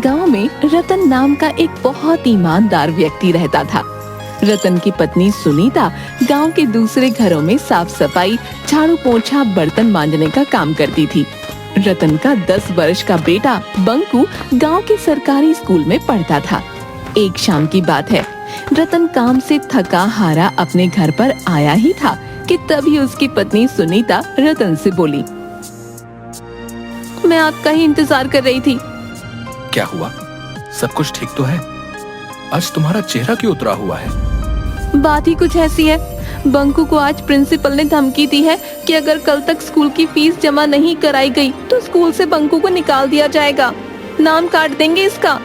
गांव में रतन नाम का एक बहुत ईमानदार व्यक्ति रहता था। रतन की पत्नी सुनीता गांव के दूसरे घरों में साफ सफाई, झाड़ू पोंछा, बर्तन मांजने का काम करती थी। रतन का 10 वर्ष का बेटा बंकू गांव के सरकारी स्कूल में पढ़ता था। एक शाम की बात है, रतन काम से थका हारा अपने घर पर आया ही था कि तभी उसकी पत्नी सुनीता रतन से बोली, मैं आपका ही इंतजार कर रही थी। क्या हुआ? सब कुछ ठीक तो है? आज तुम्हारा चेहरा क्यों उतरा हुआ है? बात ही कुछ ऐसी है, बंकू को आज प्रिंसिपल ने धमकी दी है कि अगर कल तक स्कूल की फीस जमा नहीं कराई गई तो स्कूल से बंकू को निकाल दिया जाएगा। नाम काट देंगे इसका।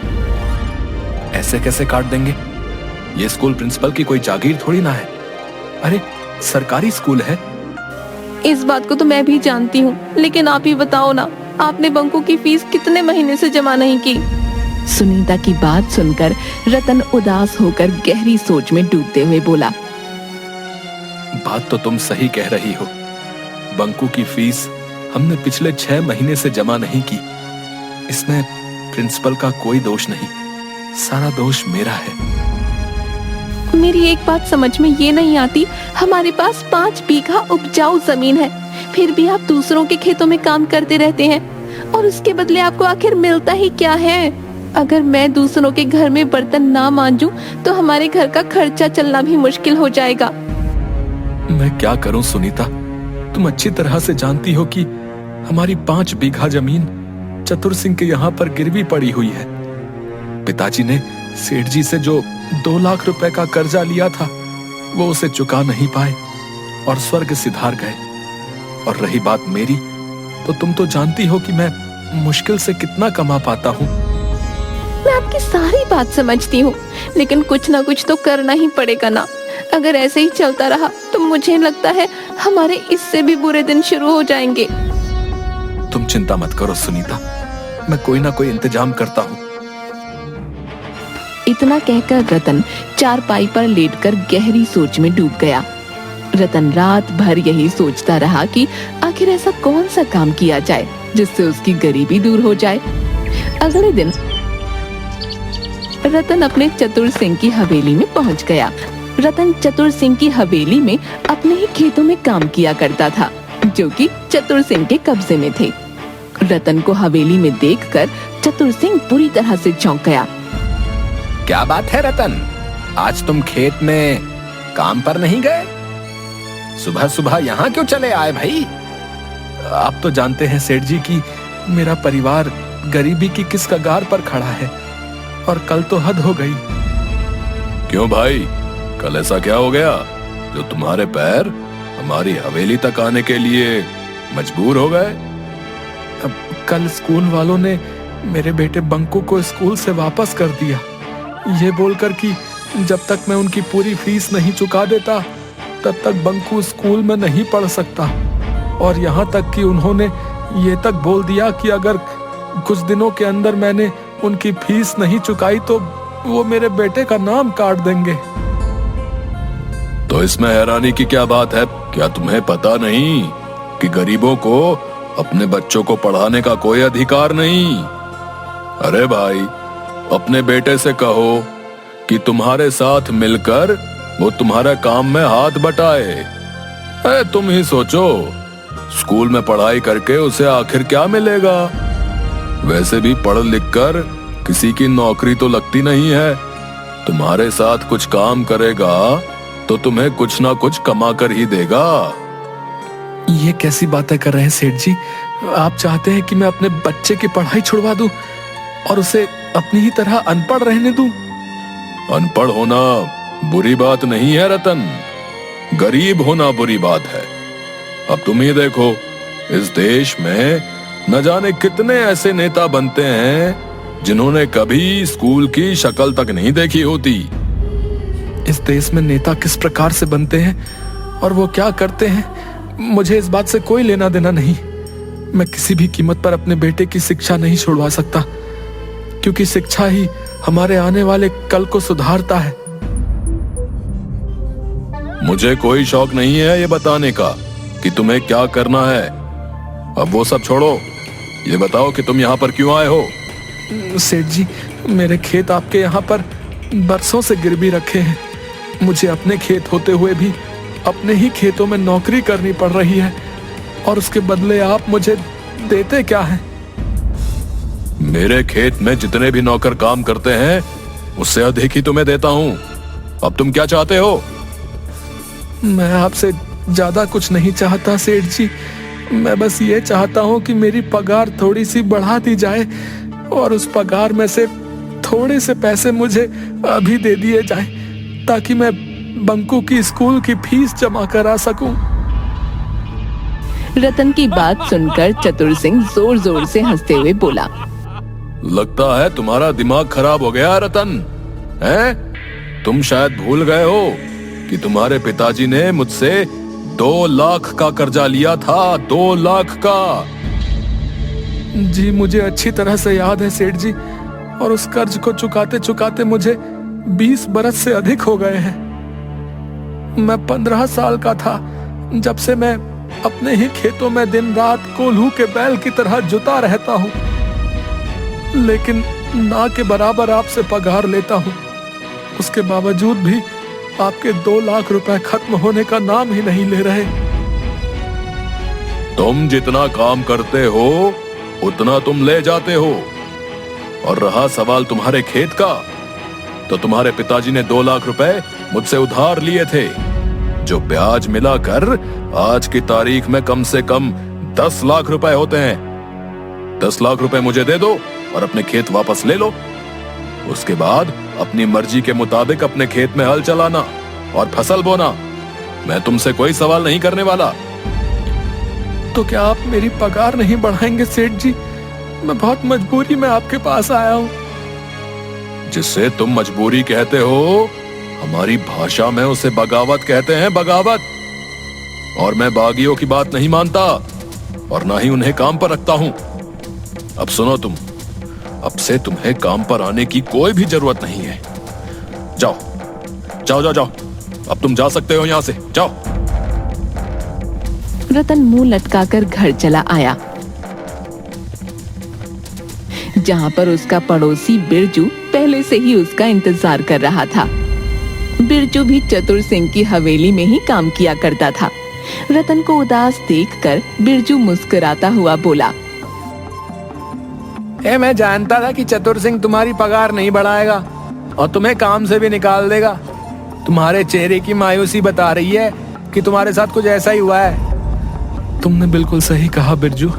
ऐसे कैसे काट देंगे? ये स्कूल प्रिंसिपल की कोई जागीर थोड़ी ना है। अरे सरकारी स्कूल है। इस बात को तो मैं भी जानती हूँ, लेकिन आप ही बताओ ना, आपने बंकू की फीस कितने महीने से जमा नहीं की? सुनीता की बात सुनकर रतन उदास होकर गहरी सोच में डूबते हुए बोला, बात तो तुम सही कह रही हो। बंकू की फीस हमने पिछले 6 महीने से जमा नहीं की। इसमें प्रिंसिपल का कोई दोष नहीं, सारा दोष मेरा है। मेरी एक बात समझ में ये नहीं आती, हमारे पास 5 बीघा उपजाऊ जमीन है, फिर भी आप दूसरों के खेतों में काम करते रहते हैं और उसके बदले आपको आखिर मिलता ही क्या है? अगर मैं दूसरों के घर में बर्तन ना मांजूं तो हमारे घर का खर्चा चलना भी मुश्किल हो जाएगा। मैं क्या करूं सुनीता, तुम अच्छी तरह से जानती हो कि हमारी 5 बीघा जमीन चतुर सिंह के यहाँ पर गिरवी पड़ी हुई है। पिताजी ने सेठ जी से जो 2 लाख रुपए का कर्जा लिया था वो उसे चुका नहीं पाए और स्वर्ग सिधार गए। और रही बात मेरी, तो तुम तो जानती हो कि मैं मुश्किल से कितना कमा पाता हूँ। मैं आपकी सारी बात समझती हूँ, लेकिन कुछ ना कुछ तो करना ही पड़ेगा ना। अगर ऐसे ही चलता रहा तो मुझे लगता है हमारे इससे भी बुरे दिन शुरू हो जाएंगे। तुम चिंता मत करो सुनीता, मैं कोई ना कोई इंतजाम करता हूँ। इतना कहकर रतन चारपाई पर लेटकर गहरी सोच में डूब गया। रतन रात भर यही सोचता रहा कि आखिर ऐसा कौन सा काम किया जाए जिससे उसकी गरीबी दूर हो जाए। अगले दिन रतन अपने चतुर सिंह की हवेली में पहुंच गया। रतन चतुर सिंह की हवेली में अपने ही खेतों में काम किया करता था, जो कि चतुर सिंह के कब्जे में थे। रतन को हवेली में देखकर चतुर सिंह बुरी तरह से चौंक गया। क्या बात है रतन, आज तुम खेत में काम पर नहीं गए? सुबह सुबह यहाँ क्यों चले आए भाई? आप तो जानते हैं सेठ जी कि मेरा परिवार गरीबी की किस कगार पर खड़ा है और कल तो हद हो गई। क्यों भाई, कल ऐसा क्या हो गया जो तुम्हारे पैर हमारी हवेली तक आने के लिए मजबूर हो गए? अब कल स्कूल वालों ने मेरे बेटे बंकू को स्कूल से वापस कर दिया, ये बोलकर कि जब तक मैं उनकी पूरी फीस नहीं चुका देता तब तक बंकू स्कूल में नहीं पढ़ सकता। और यहाँ तक कि उन्होंने ये तक बोल दिया कि अगर कुछ दिनों के अंदर मैंने उनकी फीस नहीं चुकाई तो वो मेरे बेटे का नाम काट देंगे। तो इसमें हैरानी की क्या बात है? क्या तुम्हें पता नहीं कि गरीबों को अपने बच्चों को पढ़ाने का कोई अधिकार नहीं? अरे भाई, अपने बेटे से कहो कि तुम्हारे साथ मिलकर वो तुम्हारे काम में हाथ बटाए। तुम ही सोचो, स्कूल में पढ़ाई करके उसे आखिर क्या मिलेगा? वैसे भी पढ़ लिख कर किसी की नौकरी तो लगती नहीं है। तुम्हारे साथ कुछ काम करेगा तो तुम्हें कुछ ना कुछ कमा कर ही देगा। ये कैसी बातें कर रहे हैं सेठ जी? आप चाहते हैं कि मैं अपने बच्चे की पढ़ाई छुड़वा दूं और उसे अपनी ही तरह अनपढ़ रहने दूं? अनपढ़ होना बुरी बात नहीं है रतन, गरीब होना बुरी बात है। अब तुम ही देखो, इस देश में न जाने कितने ऐसे नेता बनते हैं जिन्होंने कभी स्कूल की शक्ल तक नहीं देखी होती। इस देश में नेता किस प्रकार से बनते हैं और वो क्या करते हैं, मुझे इस बात से कोई लेना देना नहीं। मैं किसी भी कीमत पर अपने बेटे की शिक्षा नहीं छुड़वा सकता, क्योंकि शिक्षा ही हमारे आने वाले कल को सुधारता है। मुझे कोई शौक नहीं है ये बताने का कि तुम्हें क्या करना है। अब वो सब छोड़ो, ये बताओ कि तुम यहाँ पर क्यों आए हो? सेठ जी, मेरे खेत आपके यहाँ पर बरसों से गिरवी रखे हैं। मुझे अपने खेत होते हुए भी अपने ही खेतों में नौकरी करनी पड़ रही है, और उसके बदले आप मुझे देते क्या हैं? मेरे खेत में जितने भी नौकर काम करते हैं उससे अधिक ही तुम्हें देता हूँ। अब तुम क्या चाहते हो? मैं आपसे ज्यादा कुछ नहीं चाहता सेठ जी। मैं बस ये चाहता हूँ कि मेरी पगार थोड़ी सी बढ़ा दी जाए, और उस पगार में से थोड़े से पैसे मुझे अभी दे दिए जाए, ताकि मैं बंकू की स्कूल की फीस जमा करा सकूं। रतन की बात सुनकर चतुर सिंह जोर जोर से हंसते हुए बोला, लगता है तुम्हारा दिमाग खराब हो गया रतन, हैं? तुम शायद भूल गए हो कि तुम्हारे पिताजी ने मुझसे 2 लाख का कर्जा लिया था। 2 लाख का। जी, मुझे अच्छी तरह से याद है सेठ जी, और उस कर्ज को चुकाते चुकाते मुझे 20 बरस से अधिक हो गए हैं। मैं 15 साल का था जब से मैं अपने ही खेतों में दिन रात कोल्हू के बैल की तरह जुता रहता हूँ, लेकिन ना के बराबर आपसे पगार लेता हूँ। उसके बावजूद भी आपके 2 लाख रुपए खत्म होने का नाम ही नहीं ले रहे। तुम जितना काम करते हो उतना तुम ले जाते हो, और रहा सवाल तुम्हारे खेत का, तो तुम्हारे पिताजी ने 2 लाख रुपए मुझसे उधार लिए थे, जो ब्याज मिलाकर आज की तारीख में कम से कम 10 लाख रुपए होते हैं। 10 लाख रुपए मुझे दे दो और अपने खेत वापस ले लो। उसके बाद अपनी मर्जी के मुताबिक अपने खेत में हल चलाना और फसल बोना। मैं तुमसे कोई सवाल नहीं करने वाला। तो क्या आप मेरी पगार नहीं बढ़ाएंगे सेठ जी? मैं बहुत मजबूरी में आपके पास आया हूँ। जिससे तुम मजबूरी कहते हो, हमारी भाषा में उसे बगावत कहते हैं, बगावत। और मैं बागियों की बात नहीं मानता, और ना ही उन्हें काम पर रखता हूं। अब सुनो तुम, अब से तुम्हें काम पर आने की कोई भी जरूरत नहीं है। जाओ जाओ जाओ जाओ, अब तुम जा सकते हो यहां से, जाओ। रतन मुंह लटकाकर घर चला आया, जहां पर उसका पड़ोसी बिरजू पहले से ही उसका इंतजार कर रहा था। बिरजू भी चतुर सिंह की हवेली में ही काम किया करता था। रतन को उदास देखकर बिरजू मुस्कुराता हुआ बोला, मैं जानता था कि चतुर सिंह तुम्हारी पगार नहीं बढ़ाएगा और तुम्हें काम से भी निकाल देगा। तुम्हारे चेहरे की मायूसी बता रही है कि तुम्हारे साथ कुछ ऐसा ही हुआ है। तुमने बिल्कुल सही कहा बिरजू।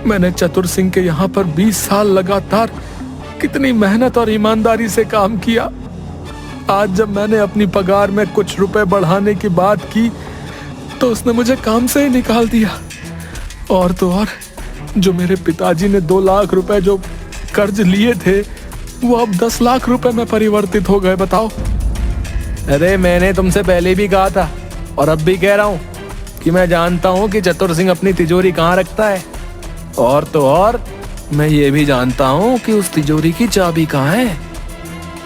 मैंने चतुर सिंह के यहाँ पर 20 साल लगातार कितनी मेहनत और ईमानदारी से काम किया। आज जब मैंने अपनी पगार में कुछ रुपए बढ़ाने की बात की, तो उसने मुझे काम से ही निकाल दिया। और तो और, जो मेरे पिताजी ने 2 लाख रुपए जो कर्ज लिए थे, वो अब 10 लाख रुपए में परिवर्तित हो गए। बताओ। अरे मैंने तुमसे पहले भी कहा था और अब भी कह रहा हूँ कि मैं जानता हूँ कि चतुर सिंह अपनी तिजोरी कहाँ रखता है। और तो और, मैं ये भी जानता हूँ कि उस तिजोरी की चाबी कहाँ है।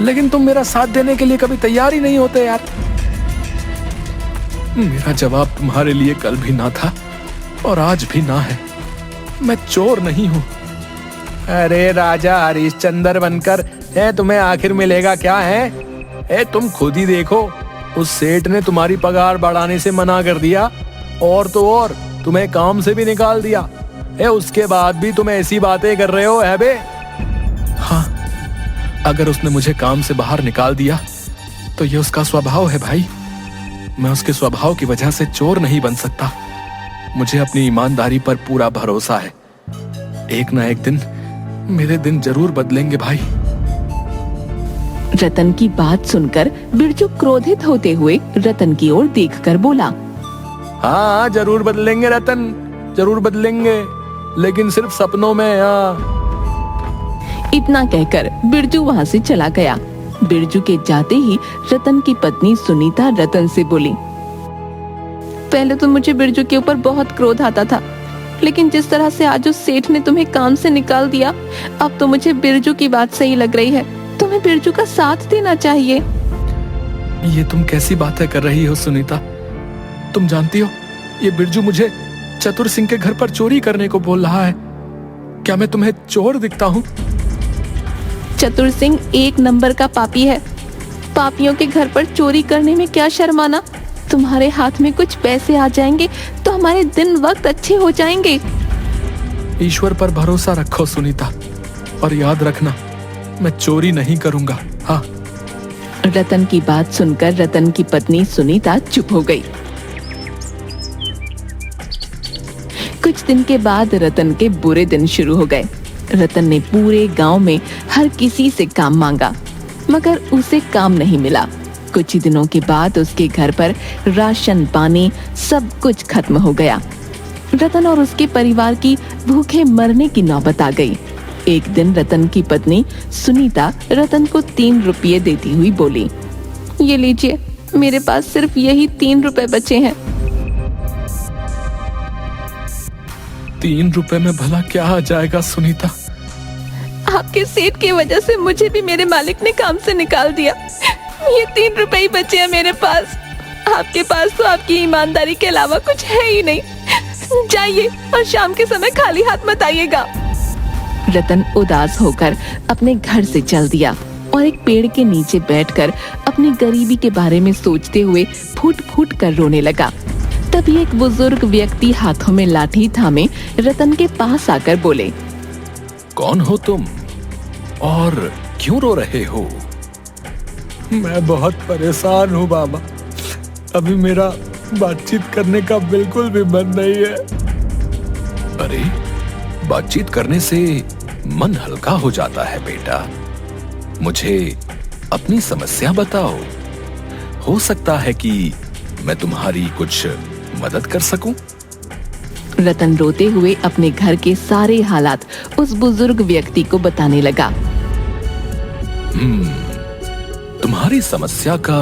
लेकिन तुम मेरा साथ देने के लिए कभी तैयार ही नहीं होते यार। मेरा जवाब तुम्हारे लिए कल भी ना था और आज भी ना है। मैं चोर नहीं हूँ। अरे राजा हरिश्चंद्र बनकर तुम्हें आखिर मिलेगा क्या है? तुम खुद ही देखो, उस सेठ ने तुम्हारी पगार बढ़ाने से मना कर दिया, और तो और तुम्हें काम से भी निकाल दिया। उसके बाद भी तुम ऐसी बातें कर रहे हो है बे? हाँ, अगर उसने मुझे काम से बाहर निकाल दिया तो ये उसका स्वभाव है भाई। मैं उसके स्वभाव की वजह से चोर नहीं बन सकता। मुझे अपनी ईमानदारी पर पूरा भरोसा है। एक ना एक दिन मेरे दिन जरूर बदलेंगे भाई। रतन की बात सुनकर बिरजू क्रोधित होते हुए रतन की ओर देखकर बोला, हाँ जरूर बदलेंगे रतन, जरूर बदलेंगे, लेकिन सिर्फ सपनों में। हाँ। इतना कहकर बिरजू वहां से चला गया। बिरजू के जाते ही रतन की पत्नी सुनीता रतन से बोली, पहले तो मुझे बिरजू के ऊपर बहुत क्रोध आता था, लेकिन जिस तरह से आज उस सेठ ने तुम्हें काम से निकाल दिया, अब तो मुझे बिरजू की बात सही लग रही है। तुम्हें बिरजू का साथ देना चाहिए। ये तुम कैसी बातें कर रही हो सुनीता? तुम जानती हो, ये बिरजू मुझे चतुर सिंह के घर पर चोरी करने को बोल रहा है। क्या मैं तुम्हें चोर दिखता हूँ? चतुर सिंह एक नंबर का पापी है। पापियों के घर पर चोरी करने में क्या शर्माना। तुम्हारे हाथ में कुछ पैसे आ जाएंगे तो हमारे दिन वक्त अच्छे हो जाएंगे। ईश्वर पर भरोसा रखो सुनीता, और याद रखना मैं चोरी नहीं करूंगा। हाँ। रतन की बात सुनकर रतन की पत्नी सुनीता चुप हो गई। कुछ दिन के बाद रतन के बुरे दिन शुरू हो गए। रतन ने पूरे गांव में हर किसी से काम मांगा, मगर उसे काम नहीं मिला। कुछ ही दिनों के बाद उसके घर पर राशन पानी सब कुछ खत्म हो गया। रतन और उसके परिवार की भूखे मरने की नौबत आ गई। एक दिन रतन की पत्नी सुनीता रतन को 3 रुपये देती हुई बोली, ये लीजिए, मेरे पास सिर्फ यही 3 रुपए बचे हैं। 3 रुपए में भला क्या आ जाएगा सुनीता? आपके सेठ की वजह से मुझे भी मेरे मालिक ने काम से निकाल दिया। ये 3 रुपए ही बचे हैं मेरे पास। आपके पास तो आपकी ईमानदारी के अलावा कुछ है ही नहीं। जाइए और शाम के समय खाली हाथ मत आइएगा। रतन उदास होकर अपने घर से चल दिया और एक पेड़ के नीचे बैठकर अपनी गरीबी के बारे में सोचते हुए फूट फूट कर रोने लगा। तभी एक बुजुर्ग व्यक्ति हाथों में लाठी थामे रतन के पास आकर बोले, कौन हो तुम और क्यों रो रहे हो? मैं बहुत परेशान हूँ बाबा। अभी मेरा बातचीत करने का बिल्कुल भी मन नहीं है। अरे, बातचीत करने से मन हल्का हो जाता है बेटा। मुझे अपनी समस्या बताओ, हो सकता है कि मैं तुम्हारी कुछ मदद कर सकूं। रतन रोते हुए अपने घर के सारे हालात उस बुजुर्ग व्यक्ति को बताने लगा। तुम्हारी समस्या का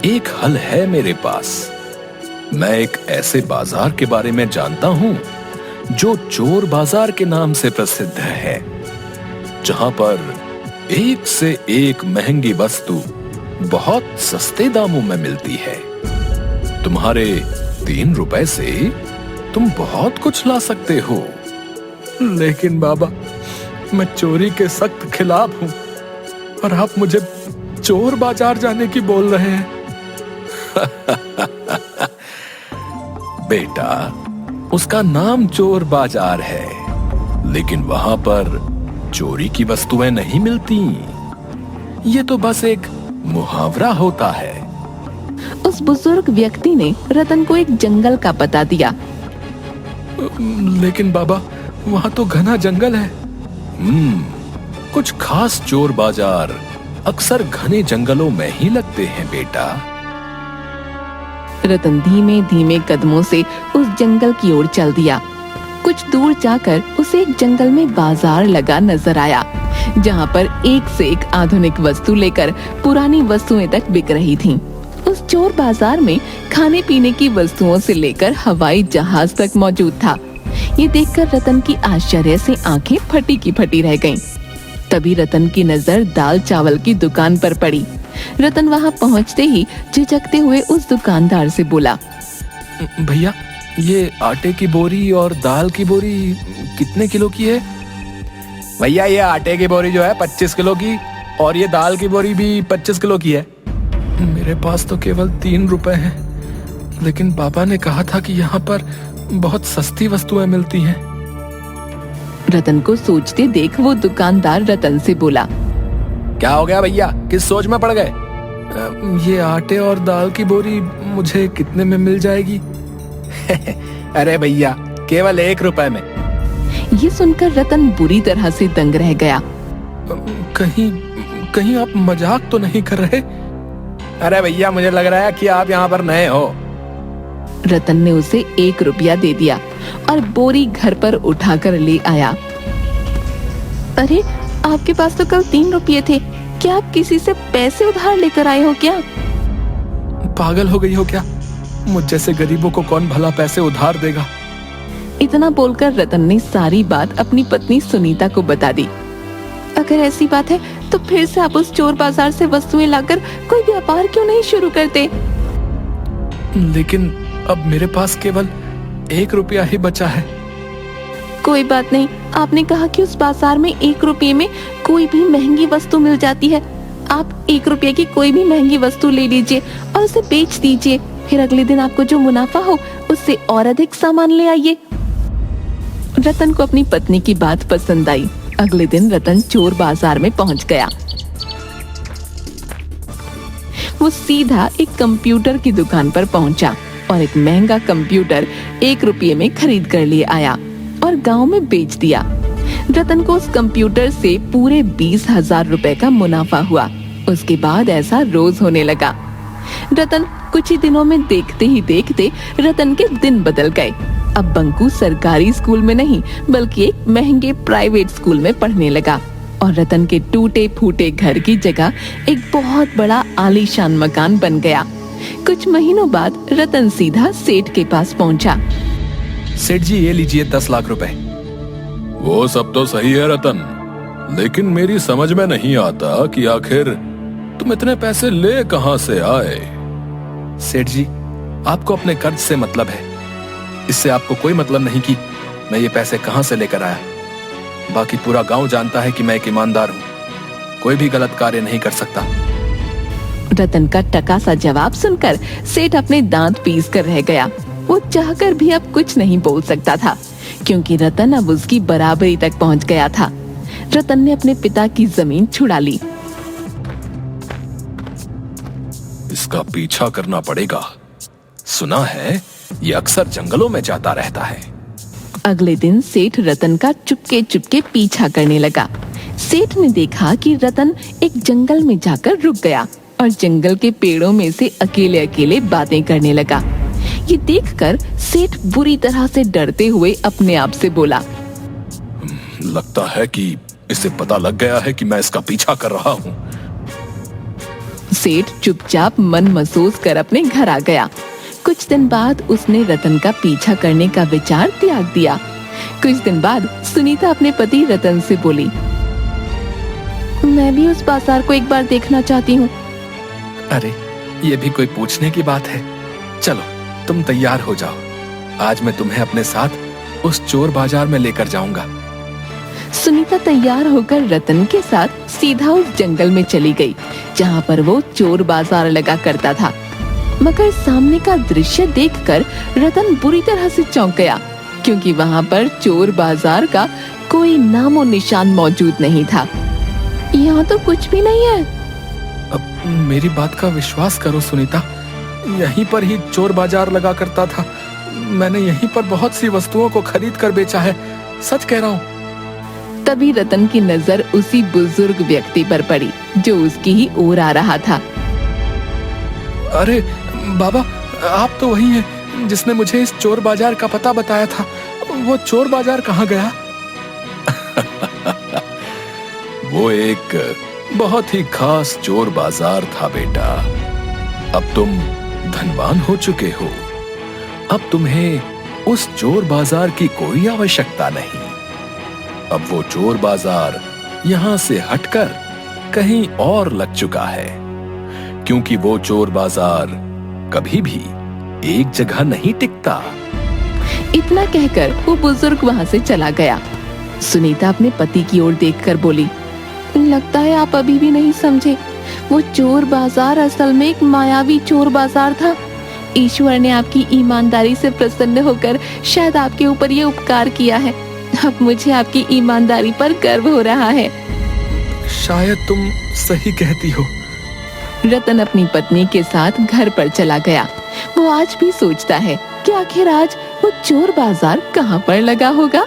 एक हल है मेरे पास। मैं एक ऐसे बाजार के बारे में जानता हूं जो चोर बाजार के नाम से प्रसिद्ध है, जहां पर एक से एक महंगी वस्तु बहुत सस्ते दामों में मिलती है। तुम्हारे 3 रुपए से तुम बहुत कुछ ला सकते हो। लेकिन बाबा, मैं चोरी के सख्त खिलाफ हूँ और आप मुझे चोर बाजार जाने की बोल रहे हैं। बेटा, उसका नाम चोर बाजार है, लेकिन वहां पर चोरी की वस्तुएं नहीं मिलती। ये तो बस एक मुहावरा होता है। उस बुजुर्ग व्यक्ति ने रतन को एक जंगल का पता दिया। लेकिन बाबा, वहां तो घना जंगल है। कुछ खास चोर बाजार अक्सर घने जंगलों में ही लगते हैं बेटा। रतन धीमे धीमे कदमों से उस जंगल की ओर चल दिया। कुछ दूर जाकर उसे एक जंगल में बाजार लगा नजर आया, जहां पर एक से एक आधुनिक वस्तु लेकर पुरानी वस्तुएं तक बिक रही थीं। उस चोर बाजार में खाने पीने की वस्तुओं से लेकर हवाई जहाज तक मौजूद था। ये देखकर रतन की आश्चर्य से आंखें फटी की फटी रह गईं। तभी रतन की नजर दाल चावल की दुकान पर पड़ी। रतन वहां पहुंचते ही झिझकते हुए उस दुकानदार से बोला, भैया, ये आटे की बोरी और दाल की बोरी कितने किलो की है? भैया, ये आटे की बोरी जो है 25 किलो की, और ये दाल की बोरी भी 25 किलो की है। मेरे पास तो केवल 3 रुपए हैं, लेकिन बाबा ने कहा था कि यहाँ पर बहुत सस्ती वस्तुएं मिलती हैं। रतन को सोचते देख वो दुकानदार रतन से बोला, क्या हो गया भैया, किस सोच में पड़ गए? ये आटे और दाल की बोरी मुझे कितने में मिल जाएगी? अरे भैया, केवल 1 रुपए में। ये सुनकर रतन बुरी तरह से दंग रह गया। कहीं आप मजाक तो नहीं कर रहे? अरे भैया, मुझे लग रहा है कि आप यहाँ पर नए हो। रतन ने उसे 1 रुपया दे दिया और बोरी घर पर उठाकर ले आया। अरे, आपके पास तो कल 3 रुपये थे। क्या आप किसी से पैसे उधार लेकर आए हो क्या? पागल हो गई हो क्या? मुझ जैसे गरीबों को कौन भला पैसे उधार देगा? इतना बोलकर रतन ने सारी बात अपनी पत्नी सुनीता को बता दी। अगर ऐसी बात है तो फिर से आप उस चोर बाजार से वस्तुएं लाकर कोई व्यापार क्यों नहीं शुरू करते? लेकिन अब मेरे पास केवल 1 रुपया ही बचा है। कोई बात नहीं, आपने कहा कि उस बाजार में 1 रुपये में कोई भी महंगी वस्तु मिल जाती है। आप 1 रुपये की कोई भी महंगी वस्तु ले लीजिए और उसे बेच दीजिए। फिर अगले दिन आपको जो मुनाफा हो उससे और अधिक सामान ले आइए। रतन को अपनी पत्नी की बात पसंद आई। अगले दिन रतन चोर बाजार में पहुंच गया। वो सीधा एक कंप्यूटर की दुकान पर पहुंचा और एक महंगा कंप्यूटर 1 रुपये में खरीद कर लिए आया और गांव में बेच दिया। रतन को उस कंप्यूटर से पूरे 20,000 रुपए का मुनाफा हुआ। उसके बाद ऐसा रोज होने लगा। रतन कुछ ही दिनों में देखते ही देखते रतन के दिन बदल गए। अब बंकू सरकारी स्कूल में नहीं बल्कि एक महंगे प्राइवेट स्कूल में पढ़ने लगा और रतन के टूटे फूटे घर की जगह एक बहुत बड़ा आलीशान मकान बन गया। कुछ महीनों बाद रतन सीधा सेठ के पास पहुंचा। सेठ जी, ये लीजिए 10 लाख रुपए। वो सब तो सही है रतन, लेकिन मेरी समझ में नहीं आता कि आखिर तुम इतने पैसे ले कहां से आए। सेठ जी, आपको अपने कर्ज से मतलब है। इससे आपको कोई मतलब नहीं कि मैं ये पैसे कहां से लेकर आया। बाकी पूरा गांव जानता है कि मैं एक ईमानदार हूं, कोई भी गलत कार्य नहीं कर सकता। रतन का टका सा जवाब सुनकर सेठ अपने दांत पीस कर रह गया। वो चाहकर भी अब कुछ नहीं बोल सकता था क्योंकि रतन अब उसकी बराबरी तक पहुंच गया था। रतन ने अपने पिता की जमीन छुड़ा ली। इसका पीछा करना पड़ेगा। सुना है ये अक्सर जंगलों में जाता रहता है। अगले दिन सेठ रतन का चुपके चुपके पीछा करने लगा। सेठ ने देखा कि रतन एक जंगल में जाकर रुक गया और जंगल के पेड़ों में से अकेले अकेले बातें करने लगा। ये देखकर सेठ बुरी तरह से डरते हुए अपने आप से बोला, लगता है कि इसे पता लग गया है कि मैं इसका पीछा कर रहा हूँ। सेठ चुपचाप मन महसूस कर अपने घर आ गया। कुछ दिन बाद उसने रतन का पीछा करने का विचार त्याग दिया। कुछ दिन बाद सुनीता अपने पति रतन से बोली, मैं भी उस बाजार को एक बार देखना चाहती हूँ। अरे, ये भी कोई पूछने की बात है। चलो, तुम तैयार हो जाओ। आज मैं तुम्हें अपने साथ उस चोर बाजार में लेकर जाऊंगा। सुनीता तैयार होकर रतन के साथ सीधा उस जंगल में चली गई जहाँ पर वो चोर बाजार लगा करता था। मगर सामने का दृश्य देखकर रतन बुरी तरह से चौंक गया क्योंकि वहाँ पर चोर बाजार का कोई नामो निशान मौजूद नहीं था। यहाँ तो कुछ भी नहीं है। अब मेरी बात का विश्वास करो सुनीता, यहीं पर ही चोर बाजार लगा करता था। मैंने यहीं पर बहुत सी वस्तुओं को खरीद कर बेचा है, सच कह रहा हूँ। तभी रतन की नजर उसी बुजुर्ग व्यक्ति पर पड़ी जो उसकी ही ओर आ रहा था। अरे बाबा, आप तो वही हैं जिसने मुझे इस चोर बाजार का पता बताया था। वो चोर बाजार कहाँ गया? वो एक बहुत ही खास चोर बाजार था बेटा। अब तुम धनवान हो चुके हो। अब तुम्हें उस चोर बाजार की कोई आवश्यकता नहीं। अब वो चोर बाजार यहाँ से हटकर कहीं और लग चुका है, क्योंकि वो चोर बाजार कभी भी एक जगह नहीं टिकता। इतना कहकर वो बुजुर्ग वहाँ से चला गया। सुनीता अपने पति की ओर देखकर बोली, लगता है आप अभी भी नहीं समझे। वो चोर बाजार असल में एक मायावी चोर बाजार था। ईश्वर ने आपकी ईमानदारी से प्रसन्न होकर शायद आपके ऊपर ये उपकार किया है। अब मुझे आपकी ईमानदारी पर गर्व हो रहा है। शायद तुम सही कहती हो। रतन अपनी पत्नी के साथ घर पर चला गया। वो आज भी सोचता है कि आखिर आज वो चोर बाजार कहाँ पर लगा होगा।